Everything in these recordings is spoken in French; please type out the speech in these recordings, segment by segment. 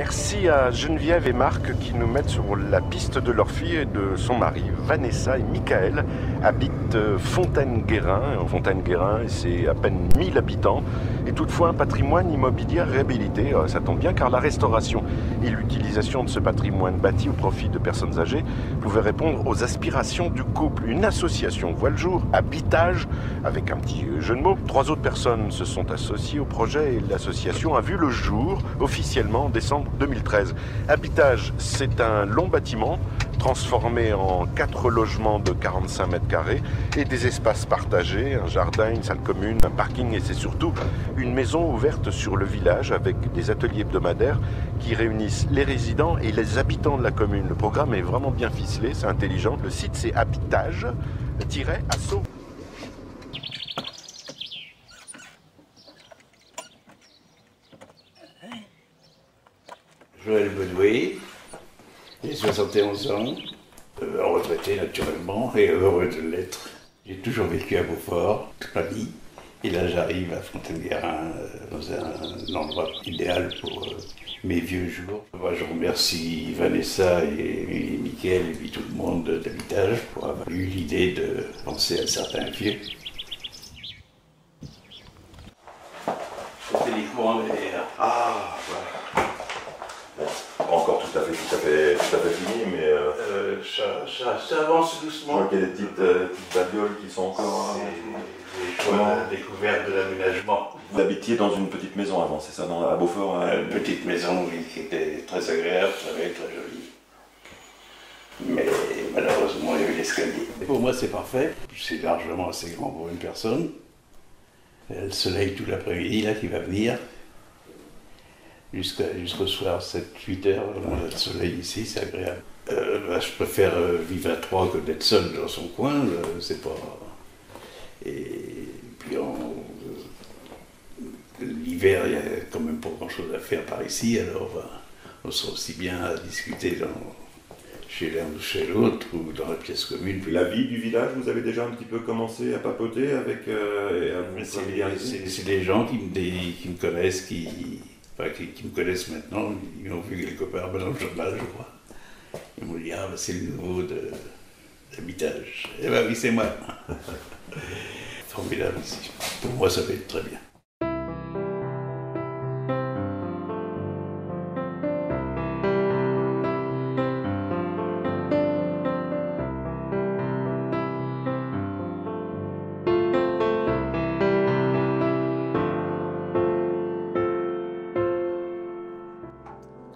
Merci à Geneviève et Marc qui nous mettent sur la piste de leur fille et de son mari. Vanessa et Michael habitent Fontaine-Guérin. Fontaine-Guérin, c'est à peine 1000 habitants. Et toutefois un patrimoine immobilier réhabilité. Ça tombe bien car la restauration et l'utilisation de ce patrimoine bâti au profit de personnes âgées pouvait répondre aux aspirations du couple. Une association voit le jour, Habitage, avec un petit jeu de mots. 3 autres personnes se sont associées au projet et l'association a vu le jour officiellement en décembre 2013. Habitage, c'est un long bâtiment transformé en 4 logements de 45 mètres carrés et des espaces partagés, un jardin, une salle commune, un parking et c'est surtout une maison ouverte sur le village avec des ateliers hebdomadaires qui réunissent les résidents et les habitants de la commune. Le programme est vraiment bien ficelé, c'est intelligent. Le site c'est habitage-asso. Joël Bedoué, j'ai 71 ans, retraité naturellement et heureux de l'être. J'ai toujours vécu à Beaufort, toute ma vie. Et là j'arrive à Fontaine-Guérin, dans un endroit idéal pour mes vieux jours. Moi, je remercie Vanessa et Mickaël et puis tout le monde d'Habitage pour avoir eu l'idée de penser à certains vieux. C'était les courants d'air. Ah, voilà. Encore tout à fait fini, mais Ça avance doucement. il y a des petites babioles qui sont encore. C'est des choix découvertes de l'aménagement. Vous habitiez dans une petite maison avant, c'est ça, à Beaufort Une petite maison oui, qui était très agréable, très belle, très jolie. Mais malheureusement, il y a eu l'escalier. Pour moi, c'est parfait. C'est largement assez grand pour une personne. Il y a le soleil tout l'après-midi là qui va venir. Jusqu'au soir, 7-8 heures, on a le soleil ici, c'est agréable. Je préfère vivre à 3 que d'être seul dans son coin, c'est pas... Et puis l'hiver, il n'y a quand même pas grand-chose à faire par ici, alors on sera aussi bien à discuter chez l'un ou chez l'autre, ou dans la pièce commune. La vie du village, vous avez déjà un petit peu commencé à papoter avec... C'est des gens qui me connaissent, qui me connaissent maintenant, ils ont vu les copains dans le journal, je crois. Ils m'ont dit, ah, c'est le nouveau d'Habitage. Eh ben oui, c'est moi. Formidable ici. Pour moi, ça va être très bien.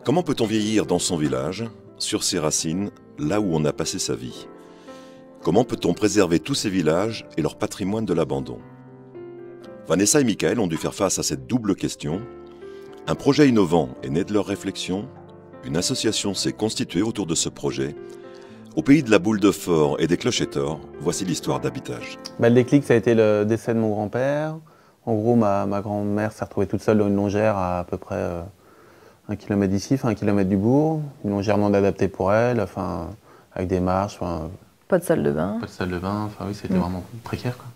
Comment peut-on vieillir dans son village, sur ses racines, là où on a passé sa vie? Comment peut-on préserver tous ces villages et leur patrimoine de l'abandon? Vanessa et Michael ont dû faire face à cette double question. Un projet innovant est né de leur réflexion. Une association s'est constituée autour de ce projet. Au pays de la boule de Fort et des clochettors, voici l'histoire d'Habitage. Le déclic, ça a été le décès de mon grand-père. En gros, ma grand-mère s'est retrouvée toute seule dans une longère à peu près 1 kilomètre d'ici, 1 kilomètre du bourg. Une longère non adaptée pour elle, avec des marches. Pas de salle de bain. Pas de salle de bain, oui, c'était vraiment précaire, quoi.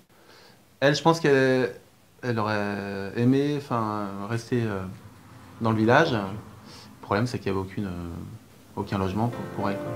Elle, je pense qu'elle aurait aimé rester dans le village. Le problème, c'est qu'il n'y avait aucun logement pour elle, quoi.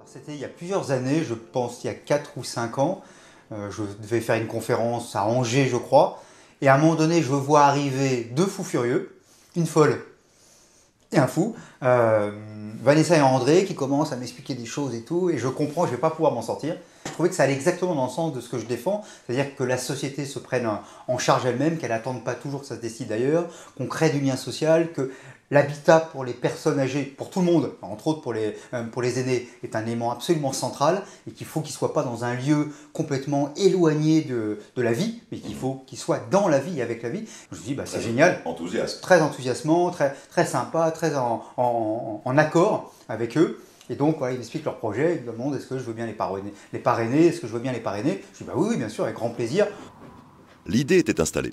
C'était il y a plusieurs années, je pense il y a 4 ou 5 ans. Je devais faire une conférence à Angers, je crois. Et à un moment donné, je vois arriver 2 fous furieux, une folle et un fou. Vanessa et André qui commencent à m'expliquer des choses et tout. Et je comprends, je ne vais pas pouvoir m'en sortir. Je trouvais que ça allait exactement dans le sens de ce que je défends. C'est-à-dire que la société se prenne en charge elle-même, qu'elle n'attende pas toujours que ça se décide ailleurs, qu'on crée du lien social, que l'habitat pour les personnes âgées, pour tout le monde, entre autres pour les aînés, est un élément absolument central et qu'il faut qu'il ne soit pas dans un lieu complètement éloigné de la vie, mais qu'il faut qu'il soit dans la vie, avec la vie. Je me dis, c'est génial. Enthousiaste. Très enthousiasmant, très, très sympa, très en accord avec eux. Et donc, voilà, ils m'expliquent leur projet, ils me demandent est-ce que je veux bien les parrainer, est-ce que je veux bien les parrainer. Je dis, oui, bien sûr, avec grand plaisir. L'idée était installée.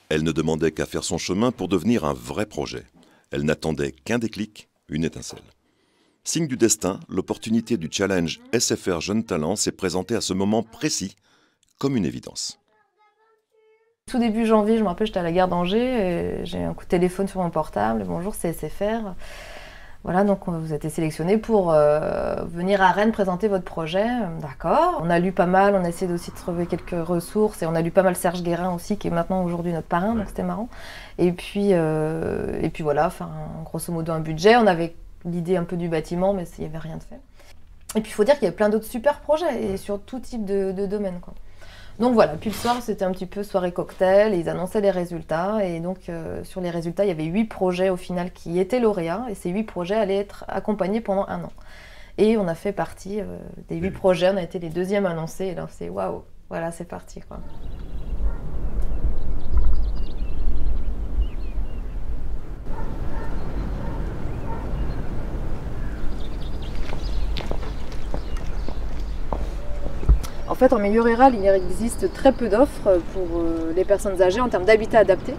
Elle ne demandait qu'à faire son chemin pour devenir un vrai projet. Elle n'attendait qu'un déclic, une étincelle. Signe du destin, l'opportunité du challenge SFR Jeunes Talents s'est présentée à ce moment précis, comme une évidence. Tout début janvier, je me rappelle, j'étais à la gare d'Angers, j'ai un coup de téléphone sur mon portable. Bonjour, c'est SFR. Voilà, donc vous êtes sélectionné pour venir à Rennes présenter votre projet. D'accord. On a lu pas mal, on a essayé aussi de trouver quelques ressources et on a lu pas mal Serge Guérin aussi, qui est maintenant aujourd'hui notre parrain, donc c'était marrant. Et puis voilà, enfin, grosso modo un budget. On avait l'idée un peu du bâtiment, mais il n'y avait rien de fait. Et puis il faut dire qu'il y a plein d'autres super projets et sur tout type de domaine, quoi. Donc voilà, puis le soir, c'était un petit peu soirée cocktail, et ils annonçaient les résultats, et donc sur les résultats, il y avait 8 projets au final qui étaient lauréats, et ces 8 projets allaient être accompagnés pendant 1 an. Et on a fait partie des 8 projets, on a été les 2e annoncés, et là c'est waouh, voilà, c'est parti, quoi. En fait, en milieu rural, il existe très peu d'offres pour les personnes âgées en termes d'habitat adapté.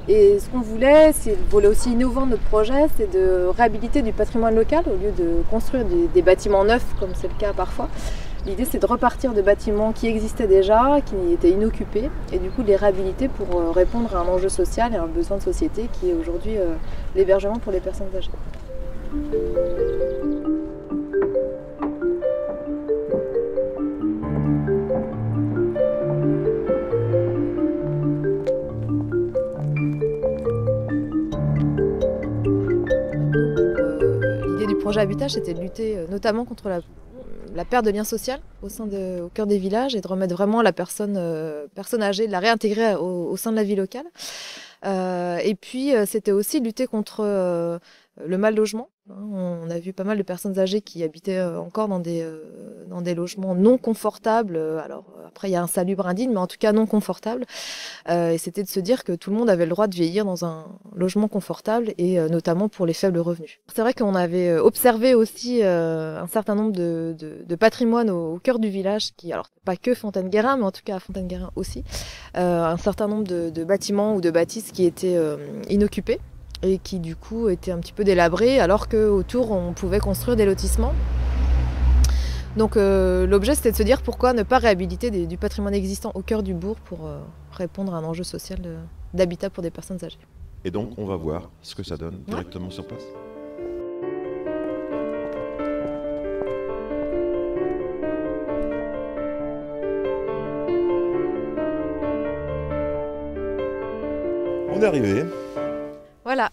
Et ce qu'on voulait, c'est le volet aussi innovant de notre projet, c'est de réhabiliter du patrimoine local au lieu de construire des bâtiments neufs, comme c'est le cas parfois. L'idée, c'est de repartir de bâtiments qui existaient déjà, qui étaient inoccupés, et du coup de les réhabiliter pour répondre à un enjeu social et à un besoin de société qui est aujourd'hui l'hébergement pour les personnes âgées. Projet Habitat, c'était de lutter notamment contre la perte de lien social au cœur des villages et de remettre vraiment la personne âgée, de la réintégrer au sein de la vie locale. Et puis, c'était aussi de lutter contre le mal logement. On a vu pas mal de personnes âgées qui habitaient encore dans des logements non confortables. Alors après, il y a un salubre indigne, mais en tout cas non confortable. Et c'était de se dire que tout le monde avait le droit de vieillir dans un logement confortable, et notamment pour les faibles revenus. C'est vrai qu'on avait observé aussi un certain nombre de patrimoines au cœur du village, alors pas que Fontaine-Guérin, mais en tout cas à Fontaine-Guérin aussi, un certain nombre de bâtiments ou de bâtisses qui étaient inoccupés, et qui du coup étaient un petit peu délabrés, alors qu'autour on pouvait construire des lotissements. Donc l'objet, c'était de se dire pourquoi ne pas réhabiliter du patrimoine existant au cœur du bourg pour répondre à un enjeu social d'habitat pour des personnes âgées. Et donc on va voir ce que ça donne directement sur place. On est arrivé. Voilà.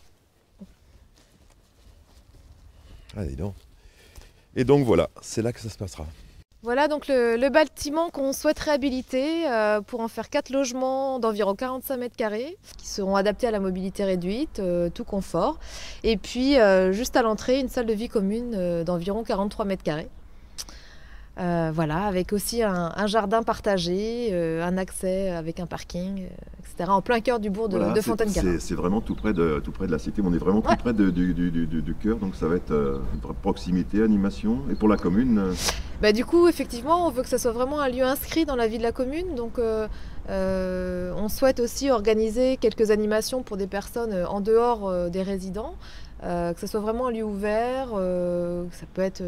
Ah, dis donc. Et donc voilà, c'est là que ça se passera. Voilà donc le bâtiment qu'on souhaite réhabiliter pour en faire 4 logements d'environ 45 mètres carrés qui seront adaptés à la mobilité réduite, tout confort. Et puis juste à l'entrée, une salle de vie commune d'environ 43 mètres carrés. Voilà, avec aussi un jardin partagé, un accès avec un parking, etc. En plein cœur du bourg de Fontaine-Guérin. C'est vraiment tout près de la cité, on est vraiment tout près du cœur, donc ça va être une vraie proximité, animation. Et pour la commune Du coup, effectivement, on veut que ça soit vraiment un lieu inscrit dans la vie de la commune. Donc on souhaite aussi organiser quelques animations pour des personnes en dehors des résidents. Que ce soit vraiment un lieu ouvert, ça peut être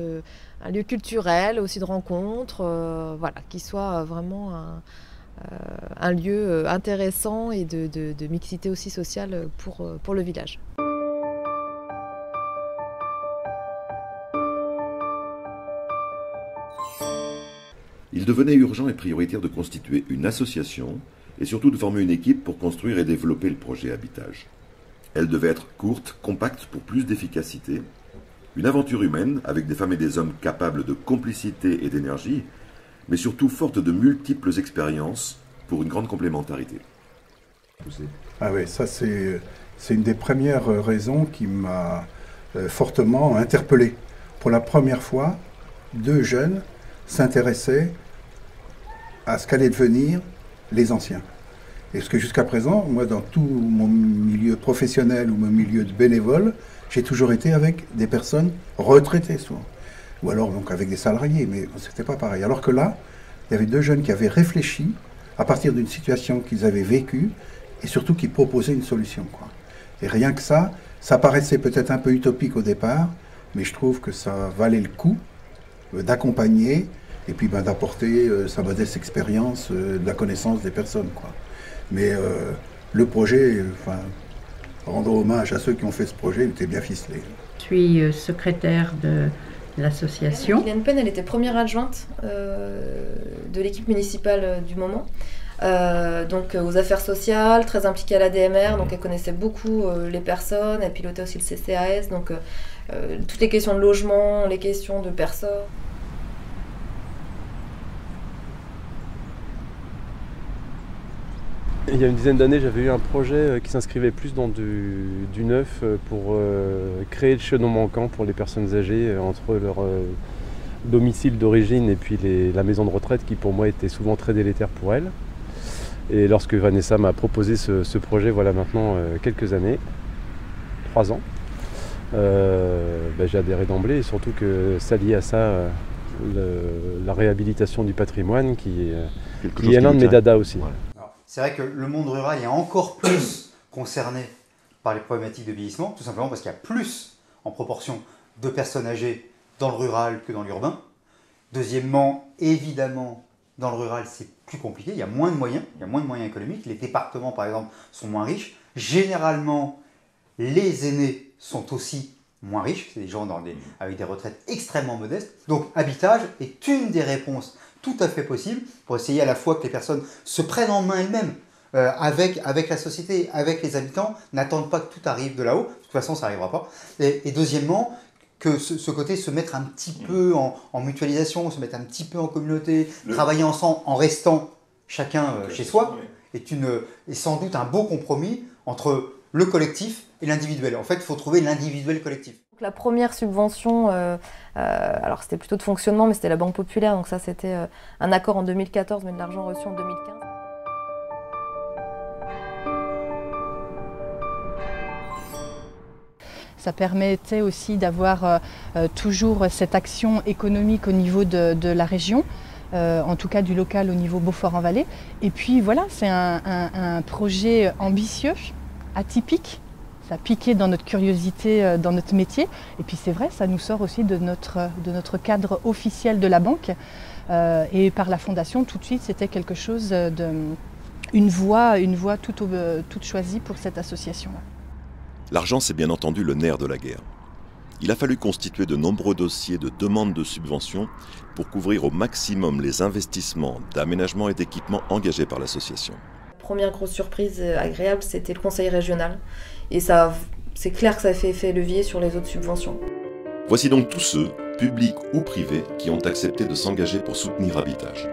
un lieu culturel, aussi de rencontres, voilà, qui soit vraiment un lieu intéressant et de mixité aussi sociale pour le village. Il devenait urgent et prioritaire de constituer une association et surtout de former une équipe pour construire et développer le projet Habitage. Elle devait être courte, compacte pour plus d'efficacité, une aventure humaine avec des femmes et des hommes capables de complicité et d'énergie, mais surtout forte de multiples expériences pour une grande complémentarité. Ah oui, ça c'est une des premières raisons qui m'a fortement interpellé. Pour la première fois, 2 jeunes s'intéressaient à ce qu'allaient devenir les anciens. Et parce que jusqu'à présent, moi, dans tout mon milieu professionnel ou mon milieu de bénévole, j'ai toujours été avec des personnes retraitées, souvent. Ou alors donc avec des salariés, mais c'était pas pareil. Alors que là, il y avait 2 jeunes qui avaient réfléchi à partir d'une situation qu'ils avaient vécue et surtout qui proposaient une solution, quoi. Et rien que ça paraissait peut-être un peu utopique au départ, mais je trouve que ça valait le coup d'accompagner et puis d'apporter sa modeste expérience, de la connaissance des personnes, quoi. Mais le projet, rendre hommage à ceux qui ont fait ce projet, il était bien ficelé. Je suis secrétaire de l'association. Guylaine Penn, elle était première adjointe de l'équipe municipale du moment. Donc aux affaires sociales, très impliquée à la DMR, donc elle connaissait beaucoup les personnes, elle pilotait aussi le CCAS, donc toutes les questions de logement, les questions de personnes. Il y a une dizaine d'années, j'avais eu un projet qui s'inscrivait plus dans du neuf pour créer le chaînon manquant pour les personnes âgées entre leur domicile d'origine et puis la maison de retraite qui pour moi était souvent très délétère pour elles. Et lorsque Vanessa m'a proposé ce projet, voilà maintenant quelques années, 3 ans, j'ai adhéré d'emblée et surtout que ça liait à ça la réhabilitation du patrimoine qui est l'un de mes dadas aussi. Ouais. C'est vrai que le monde rural est encore plus concerné par les problématiques de vieillissement, tout simplement parce qu'il y a plus en proportion de personnes âgées dans le rural que dans l'urbain. Deuxièmement, évidemment, dans le rural, c'est plus compliqué, il y a moins de moyens, économiques. Les départements, par exemple, sont moins riches. Généralement, les aînés sont aussi moins riches, c'est des gens avec des retraites extrêmement modestes. Donc, Habitage est une des réponses tout à fait possible pour essayer à la fois que les personnes se prennent en main elles-mêmes avec la société, avec les habitants, n'attendent pas que tout arrive de là-haut, de toute façon ça n'arrivera pas. Et deuxièmement, que ce côté se mettre un petit peu en mutualisation, se mettre un petit peu en communauté, travailler ensemble en restant chacun chez soi, est sans doute un beau compromis entre le collectif et l'individuel. En fait, il faut trouver l'individuel collectif. La première subvention, alors c'était plutôt de fonctionnement, mais c'était la Banque Populaire, donc ça c'était un accord en 2014, mais de l'argent reçu en 2015. Ça permettait aussi d'avoir toujours cette action économique au niveau de la région, en tout cas du local au niveau Beaufort-en-Vallée. Et puis voilà, c'est un projet ambitieux, atypique. Ça a piqué dans notre curiosité, dans notre métier. Et puis c'est vrai, ça nous sort aussi de notre cadre officiel de la banque. Et par la fondation, tout de suite, c'était quelque chose une voie toute choisie pour cette association-là. L'argent, c'est bien entendu le nerf de la guerre. Il a fallu constituer de nombreux dossiers de demande de subventions pour couvrir au maximum les investissements d'aménagement et d'équipement engagés par l'association. Première grosse surprise agréable, c'était le conseil régional. Et c'est clair que ça a fait effet levier sur les autres subventions. Voici donc tous ceux, publics ou privés, qui ont accepté de s'engager pour soutenir Habitage.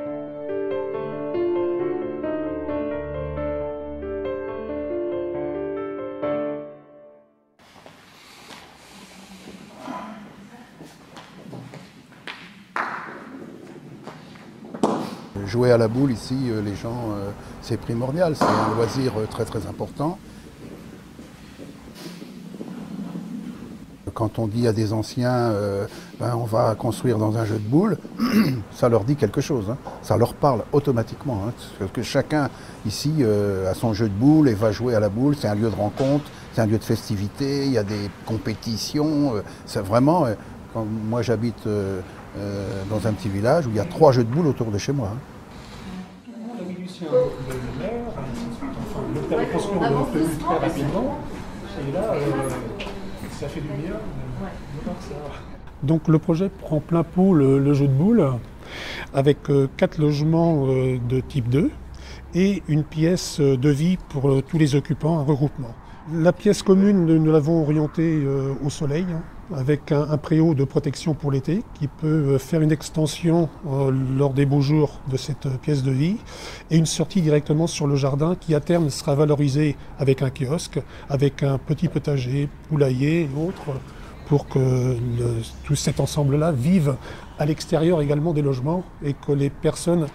Jouer à la boule ici, les gens, c'est primordial, c'est un loisir très très important. Quand on dit à des anciens, on va construire dans un jeu de boules, ça leur dit quelque chose, hein. Ça leur parle automatiquement. Hein, parce que chacun ici a son jeu de boules et va jouer à la boule, c'est un lieu de rencontre, c'est un lieu de festivité, il y a des compétitions. C'est vraiment, moi j'habite dans un petit village où il y a 3 jeux de boules autour de chez moi. Hein. Le père construit très rapidement, et là, ça fait du bien. Donc le projet prend plein pot le jeu de boules, avec 4 logements de type 2 et une pièce de vie pour tous les occupants, un regroupement. La pièce commune, nous l'avons orientée au soleil, avec un préau de protection pour l'été qui peut faire une extension lors des beaux jours de cette pièce de vie et une sortie directement sur le jardin qui à terme sera valorisé avec un kiosque, avec un petit potager, poulailler et autres pour que tout cet ensemble-là vive à l'extérieur également des logements et que les personnes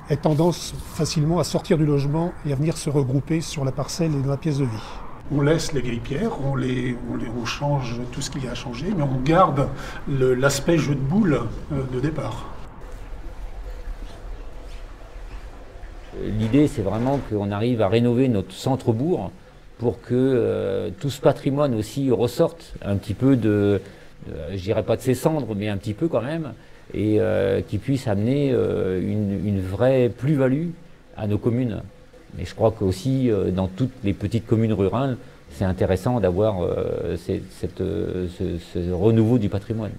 aient tendance facilement à sortir du logement et à venir se regrouper sur la parcelle et dans la pièce de vie. On laisse les grilles pierres, on change tout ce qu'il y a à changer, mais on garde l'aspect jeu de boules de départ. L'idée, c'est vraiment qu'on arrive à rénover notre centre-bourg pour que tout ce patrimoine aussi ressorte un petit peu de je dirais pas de ses cendres, mais un petit peu quand même, et qui puisse amener une vraie plus-value à nos communes. Mais je crois qu'aussi, dans toutes les petites communes rurales, c'est intéressant d'avoir ce renouveau du patrimoine.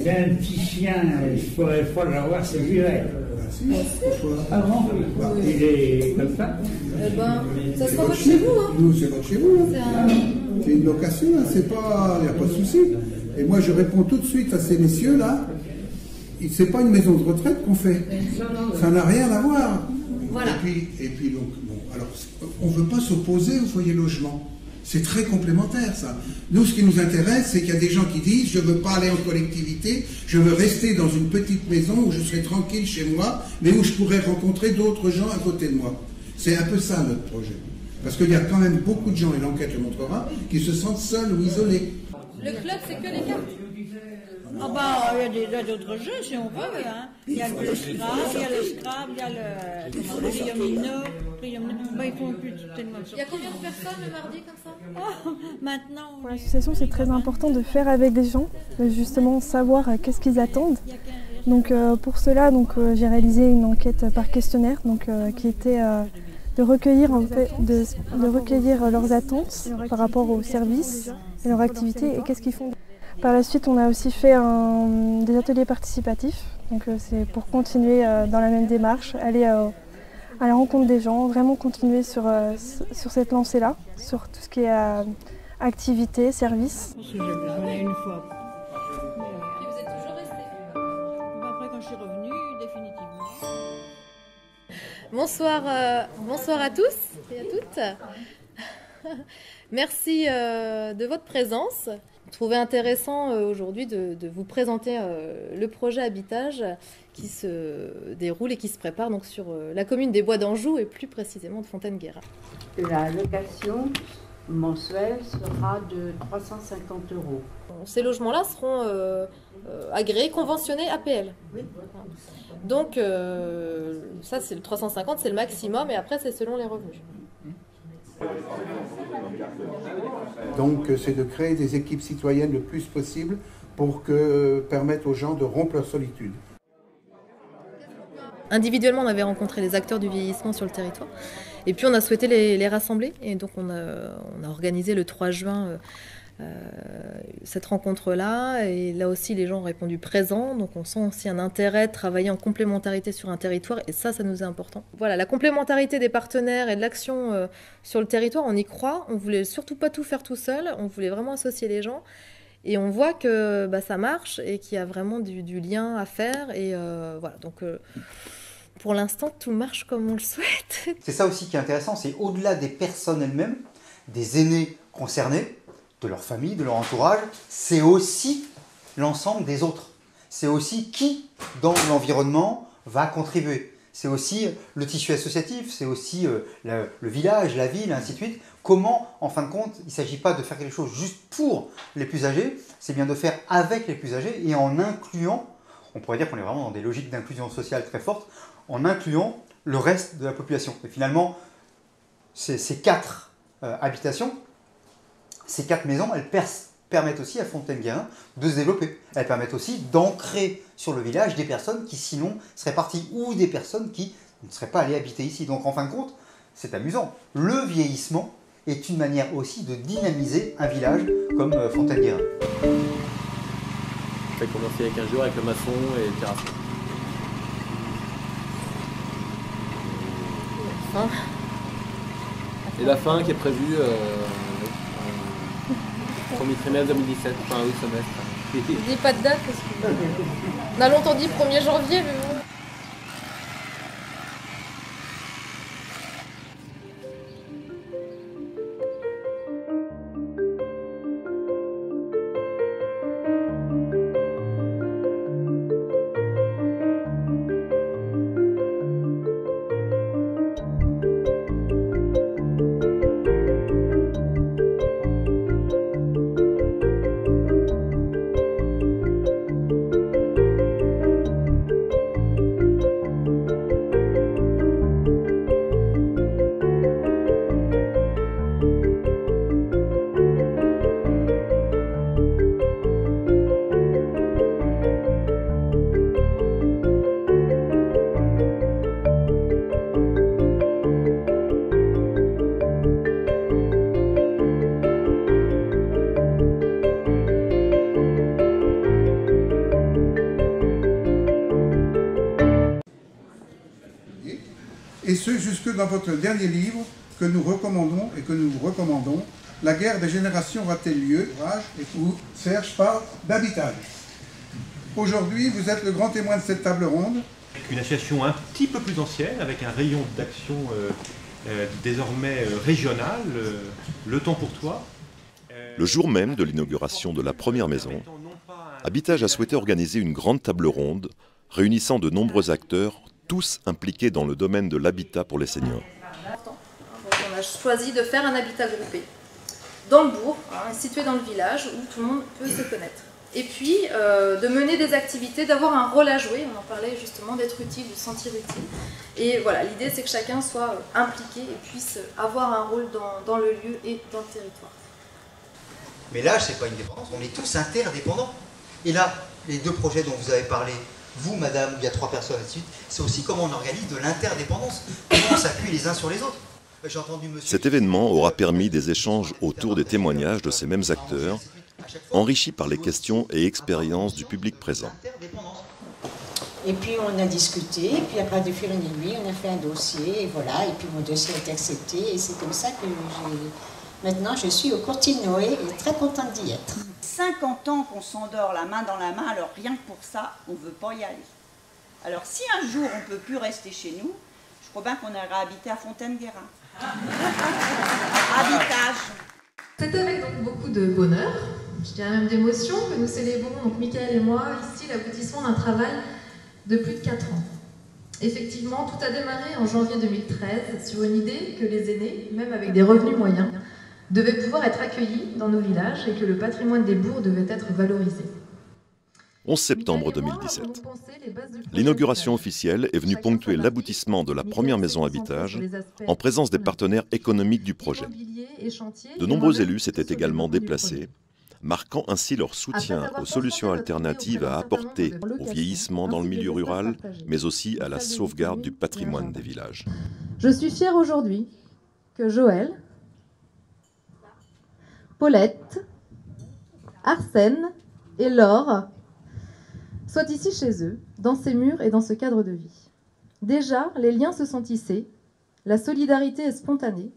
C'est un petit chien, il faut l'avoir, c'est muet. Ah bon? Il est comme ça? Ça se passe chez vous, hein? Nous, c'est pas chez vous. C'est une location, hein, il n'y a pas de souci. Et moi, je réponds tout de suite à ces messieurs-là. C'est pas une maison de retraite qu'on fait. Ça n'a rien à voir. Voilà. Et puis donc, bon, alors, on ne veut pas s'opposer au foyer logement. C'est très complémentaire, ça. Nous, ce qui nous intéresse, c'est qu'il y a des gens qui disent « je ne veux pas aller en collectivité, je veux rester dans une petite maison où je serai tranquille chez moi, mais où je pourrai rencontrer d'autres gens à côté de moi ». C'est un peu ça, notre projet. Parce qu'il y a quand même beaucoup de gens, et l'enquête le montrera, qui se sentent seuls ou isolés. Le club, c'est que les cartes? Ah bah, il y a d'autres jeux, si on veut, hein. Il y a le Scrabble, il y a le Priomino. Bah, ils font plus tellement. Il y a combien de personnes le mardi comme ça? Oh, maintenant. Pour l'association, c'est très important de faire avec des gens, de justement savoir qu'est-ce qu'ils attendent. Donc pour cela, j'ai réalisé une enquête par questionnaire, qui était de recueillir de recueillir leurs attentes par rapport aux services et leurs activités et qu'est-ce qu'ils font. Par la suite, on a aussi fait des ateliers participatifs, c'est pour continuer dans la même démarche, aller à la rencontre des gens, vraiment continuer sur cette lancée-là, sur tout ce qui est activité, service. J'en ai une fois. Puis vous êtes toujours resté? Après, quand je suis revenue, définitivement. Bonsoir à tous et à toutes. Merci de votre présence. Je trouvais intéressant aujourd'hui de vous présenter le projet Habitage qui se déroule et qui se prépare donc sur la commune des Bois d'Anjou et plus précisément de Fontaine-Guérin. La location mensuelle sera de 350 €. Ces logements-là seront agréés, conventionnés APL. Donc ça c'est le 350, c'est le maximum et après c'est selon les revenus. Donc c'est de créer des équipes citoyennes le plus possible pour permettre aux gens de rompre leur solitude. Individuellement, on avait rencontré les acteurs du vieillissement sur le territoire et puis on a souhaité les rassembler et donc on a organisé le 3 juin cette rencontre-là et là aussi les gens ont répondu présents, donc on sent aussi un intérêt de travailler en complémentarité sur un territoire et ça nous est important. Voilà, la complémentarité des partenaires et de l'action sur le territoire, on y croit, on voulait surtout pas tout faire tout seul, on voulait vraiment associer les gens et on voit que ça marche et qu'il y a vraiment du lien à faire et voilà, donc pour l'instant tout marche comme on le souhaite. C'est ça aussi qui est intéressant, c'est au-delà des personnes elles-mêmes, des aînés concernés, de leur famille, de leur entourage, c'est aussi l'ensemble des autres. C'est aussi qui, dans l'environnement, va contribuer. C'est aussi le tissu associatif, c'est aussi le village, la ville, ainsi de suite. Comment, en fin de compte, il ne s'agit pas de faire quelque chose juste pour les plus âgés, c'est bien de faire avec les plus âgés et en incluant, on pourrait dire qu'on est vraiment dans des logiques d'inclusion sociale très fortes, en incluant le reste de la population. Et finalement, ces 4 habitations, ces 4 maisons, elles permettent aussi à Fontaine-Guérin de se développer. Elles permettent aussi d'ancrer sur le village des personnes qui sinon seraient parties ou des personnes qui ne seraient pas allées habiter ici. Donc en fin de compte, c'est amusant. Le vieillissement est une manière aussi de dynamiser un village comme Fontaine-Guérin. Ça a commencé il y a 15 jours avec le maçon et le terrassement. Et la fin qui est prévue premier trimestre 2017, enfin oui, semestre. Je dis pas de date parce qu'on a longtemps dit 1er janvier, mais bon. et ce jusque dans votre dernier livre que nous recommandons et que nous vous recommandons, La guerre des générations aura-t-elle lieu, où Serge parle d'habitage. Aujourd'hui, vous êtes le grand témoin de cette table ronde. Une association un petit peu plus ancienne, avec un rayon d'action désormais régional, Le Temps pour toi. Le jour même de l'inauguration de la première maison, Habitage a souhaité organiser une grande table ronde réunissant de nombreux acteurs, tous impliqués dans le domaine de l'habitat pour les seniors. Donc on a choisi de faire un habitat groupé dans le bourg, situé dans le village où tout le monde peut se connaître. Et puis de mener des activités, d'avoir un rôle à jouer, on en parlait justement, d'être utile, de se sentir utile. Et voilà, l'idée c'est que chacun soit impliqué et puisse avoir un rôle dans le lieu et dans le territoire. Mais l'âge, c'est pas une dépendance, on est tous interdépendants. Et là, les deux projets dont vous avez parlé, vous, madame, il y a 3 personnes là-dessus, c'est aussi comment on organise de l'interdépendance, comment on s'appuie les uns sur les autres. J'ai entendu monsieur... Cet événement aura permis des échanges autour des témoignages de ces mêmes acteurs, enrichis par les questions et expériences du public présent. Et puis on a discuté, et puis après de fil en aiguille, on a fait un dossier, et voilà, et puis mon dossier a été accepté, et c'est comme ça que maintenant je suis au courtier de Noé, et très contente d'y être. 50 ans qu'on s'endort la main dans la main, alors rien que pour ça, on ne veut pas y aller. Alors si un jour on ne peut plus rester chez nous, je crois bien qu'on ira habiter à Fontaine-Guérin. Habitage. C'est avec donc beaucoup de bonheur, je dirais même d'émotion, que nous célébrons, donc Michael et moi, ici l'aboutissement d'un travail de plus de 4 ans. Effectivement, tout a démarré en janvier 2013 sur une idée que les aînés, même avec des revenus moyens, devaient pouvoir être accueillis dans nos villages et que le patrimoine des bourgs devait être valorisé. 11 septembre 2017. L'inauguration officielle est venue ponctuer l'aboutissement de la première maison Habitage en présence des partenaires économiques du projet. De nombreux élus s'étaient également déplacés, marquant ainsi leur soutien aux solutions alternatives à apporter au vieillissement dans le milieu rural, mais aussi à la sauvegarde du patrimoine des villages. Je suis fière aujourd'hui que Joël, Paulette, Arsène et Laure soient ici chez eux, dans ces murs et dans ce cadre de vie. Déjà, les liens se sont tissés, la solidarité est spontanée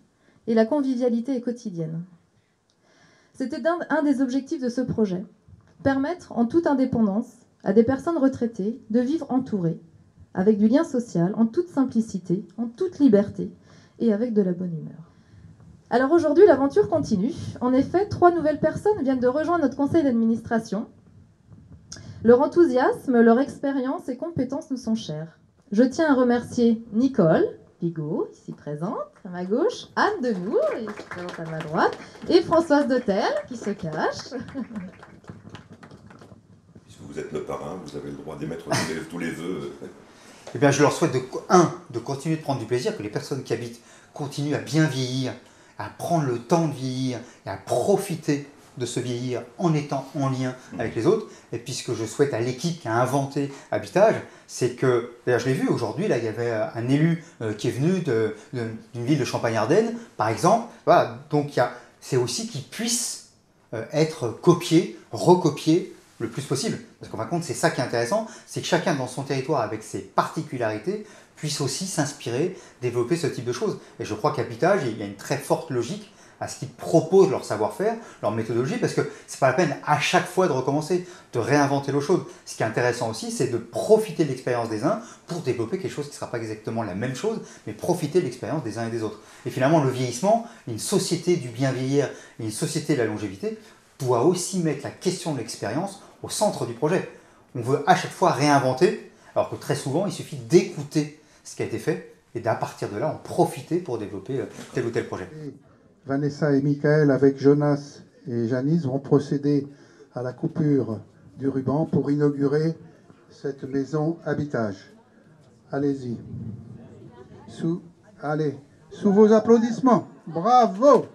et la convivialité est quotidienne. C'était un des objectifs de ce projet, permettre en toute indépendance à des personnes retraitées de vivre entourées, avec du lien social, en toute simplicité, en toute liberté et avec de la bonne humeur. Alors aujourd'hui, l'aventure continue. En effet, 3 nouvelles personnes viennent de rejoindre notre conseil d'administration. Leur enthousiasme, leur expérience et compétences nous sont chers. Je tiens à remercier Nicole Pigot, ici présente, à ma gauche, Anne Demour, ici présente à ma droite, et Françoise Dotel, qui se cache. Puisque vous êtes le parrain, vous avez le droit d'émettre tous les vœux. Eh bien, je leur souhaite de continuer de prendre du plaisir, que les personnes qui habitent continuent à bien vieillir, à prendre le temps de vieillir et à profiter de se vieillir en étant en lien avec les autres. Et puis ce que je souhaite à l'équipe qui a inventé Habitage, c'est que, d'ailleurs je l'ai vu aujourd'hui, là il y avait un élu qui est venu d'une ville de Champagne-Ardenne, par exemple. Voilà, donc c'est aussi qu'il puisse être copié, recopié le plus possible. Parce qu'en fin de compte, c'est ça qui est intéressant, c'est que chacun dans son territoire, avec ses particularités, puisse aussi s'inspirer, développer ce type de choses. Et je crois qu'Habitage, il y a une très forte logique à ce qu'ils proposent leur savoir-faire, leur méthodologie, parce que c'est pas la peine à chaque fois de recommencer, de réinventer l'eau chaude. Ce qui est intéressant aussi, c'est de profiter de l'expérience des uns pour développer quelque chose qui ne sera pas exactement la même chose, mais profiter de l'expérience des uns et des autres. Et finalement, le vieillissement, une société du bien vieillir, une société de la longévité, doit aussi mettre la question de l'expérience au centre du projet. On veut à chaque fois réinventer, alors que très souvent, il suffit d'écouter ce qui a été fait, et d'à partir de là, en profiter pour développer tel ou tel projet. Vanessa et Michael, avec Jonas et Janice, vont procéder à la coupure du ruban pour inaugurer cette maison Habitage. Allez-y. Sous vos applaudissements. Bravo!